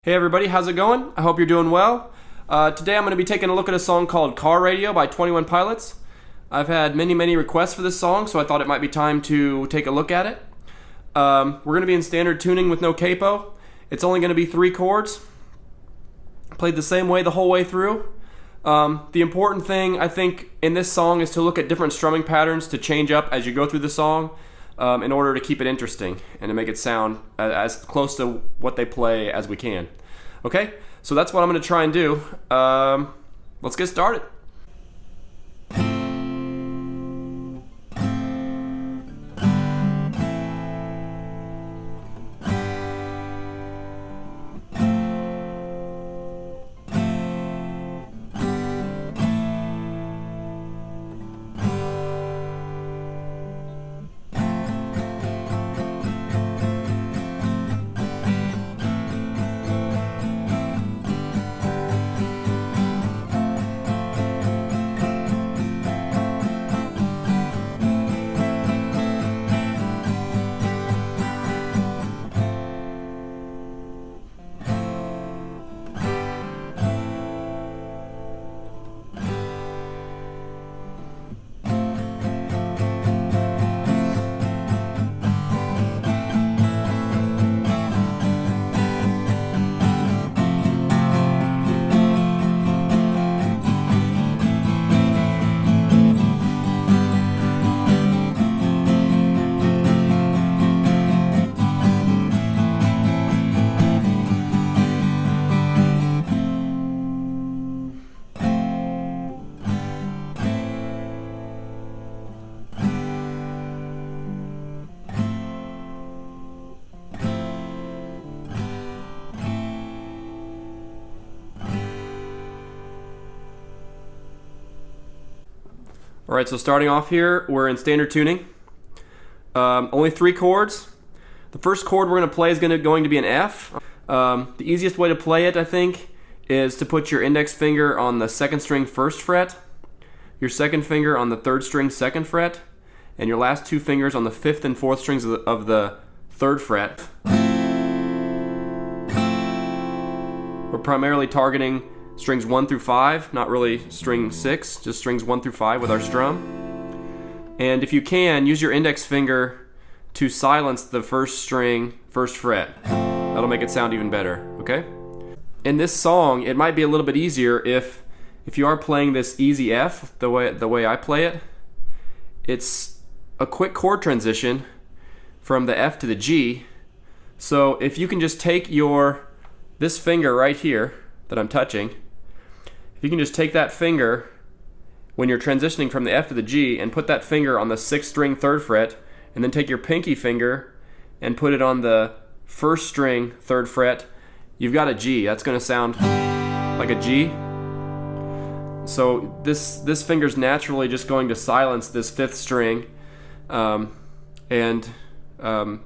Hey everybody, how's it going? I hope you're doing well. Today I'm going to be taking a look at a song called Car Radio by 21 Pilots. I've had many requests for this song, so I thought it might be time to take a look at it. We're going to be in standard tuning with no capo. It's only going to be 3 chords, played the same way the whole way through. The important thing, I think, in this song is to look at different strumming patterns to change up as you go through the song in order to keep it interesting and to make it sound as close to what they play as we can. Okay, so that's what I'm going to try and do. Let's get started. Alright, so starting off here, we're in standard tuning. Only 3 chords. The first chord we're going to play is going to be an F. The easiest way to play it, I think, is to put your index finger on the 2nd string 1st fret, your 2nd finger on the 3rd string 2nd fret, and your last 2 fingers on the 5th and 4th strings of the 3rd fret. We're primarily targeting strings 1 through 5, not really string 6, just strings 1 through 5 with our strum. And if you can, use your index finger to silence the 1st string, 1st fret. That'll make it sound even better, okay? In this song, it might be a little bit easier if you are playing this easy F, the way I play it. It's a quick chord transition from the F to the G. So if you can just take this finger right here that I'm touching, if you can just take that finger when you're transitioning from the F to the G and put that finger on the 6th string 3rd fret, and then take your pinky finger and put it on the 1st string 3rd fret, you've got a G. That's going to sound like a G. So this finger's naturally just going to silence this 5th string, and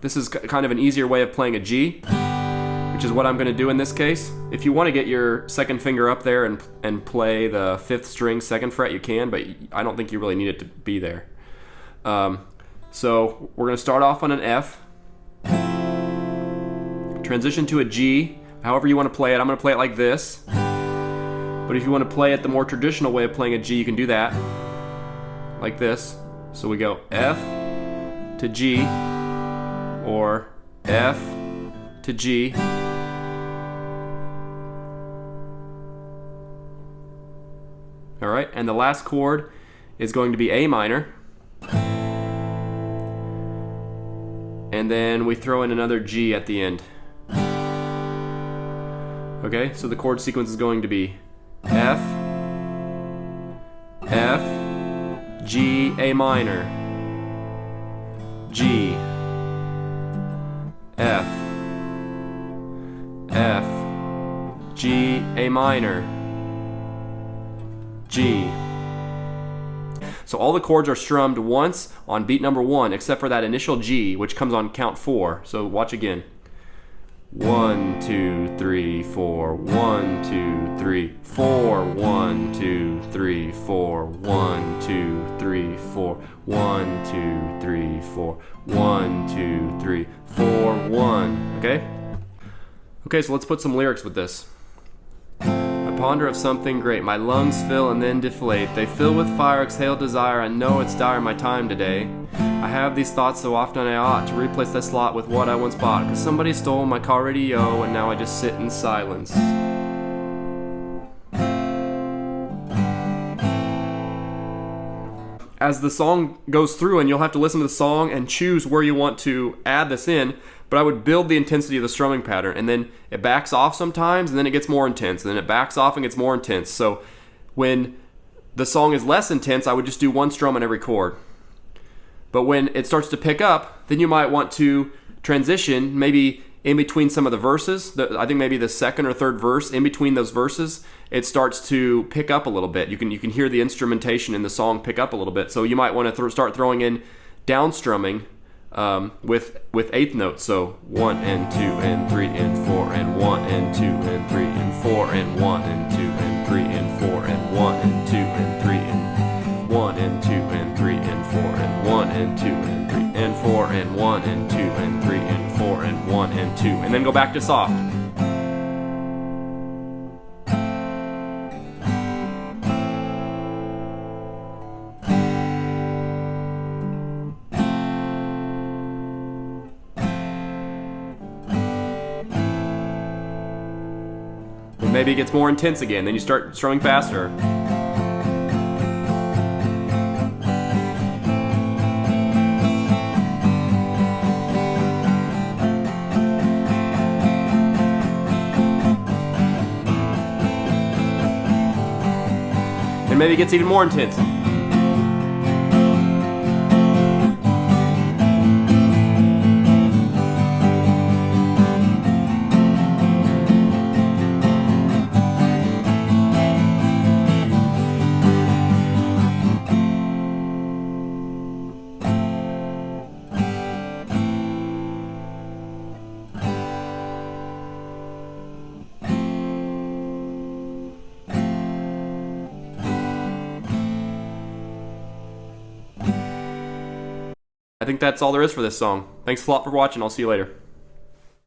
this is kind of an easier way of playing a G, which is what I'm going to do in this case. If you want to get your 2nd finger up there and play the 5th string 2nd fret, you can, but I don't think you really need it to be there. So we're going to start off on an F, transition to a G, however you want to play it. I'm going to play it like this, but if you want to play it the more traditional way of playing a G, you can do that, like this. So we go F to G, or F to G, alright, and the last chord is going to be A minor, and then we throw in another G at the end. Okay, so the chord sequence is going to be F, F, G, A minor, G, F, F, G, A minor, G. So all the chords are strummed once on beat number 1, except for that initial G, which comes on count 4. So watch again. 1, 2, 3, 4, 1, 2, 3, 4, 1, 2, 3, 4, 1, 2, 3, 4, 1, 2, 3, 4, 1, 2, 3, 4, 1. Okay? Okay, so let's put some lyrics with this. I ponder of something great, my lungs fill and then deflate. They fill with fire, exhale desire, I know it's dire my time today. I have these thoughts so often I ought to replace that slot with what I once bought, 'cause somebody stole my car radio and now I just sit in silence. As the song goes through, and you'll have to listen to the song and choose where you want to add this in, but I would build the intensity of the strumming pattern, and then it backs off sometimes, and then it gets more intense, and then it backs off and gets more intense. So when the song is less intense, I would just do one strum on every chord. But when it starts to pick up, then you might want to transition, maybe in between some of the verses. I think maybe the second or third verse, in between those verses, it starts to pick up a little bit. You can hear the instrumentation in the song pick up a little bit. So you might want to start throwing in downstrumming with eighth notes. So 1 and 2 and 3 and 4 and 1 and 2 and 3 and 4 and 1 and 2 and 3 and 4 and 1 and 2 and 3 and 1 and 2 and 3 and 4 and 1 and 2 and 3 and 4 and 1 and 2 and 3 and 4 and 1 and 2, and then go back to soft. And maybe it gets more intense again, then you start strumming faster. And maybe it gets even more intense. I think that's all there is for this song. Thanks a lot for watching. I'll see you later.